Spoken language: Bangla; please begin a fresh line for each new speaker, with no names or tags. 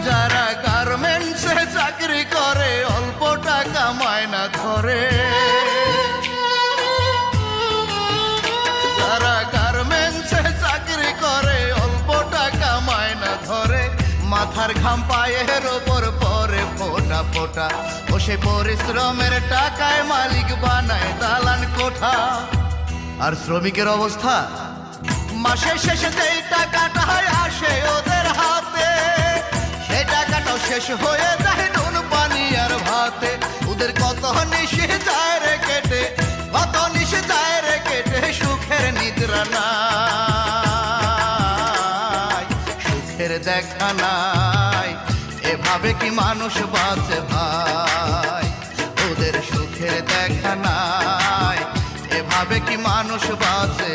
যারা গার্মেন্টসে চাকরি করে অল্প টাকা মায়না ধরে, যারা গার্মেন্টসে চাকরি করে অল্প টাকা মায়না ধরে, মাথার ঘাম পায়ের ওপর পরে ফোঁটা ফোঁটা, ও সে পরিশ্রমের টাকায় মালিক বানায় দালান কোঠা। আর শ্রমিকের অবস্থা, মাসের শেষে যেই টাকাটা আসে ওদের হাতে, সেই টাকাটাও শেষ হয়ে যায় নুন পানি আর ভাতে। ওদের কত নিশে যায় রে কেটে, কত নিশে যায় রে কেটে, সুখের নিদ্রা নাই, সুখের দেখা নাই। এভাবে কি মানুষ বাঁচে ভাই? ওদের সুখের দেখা নাই, এভাবে কি মানুষ বাঁচে?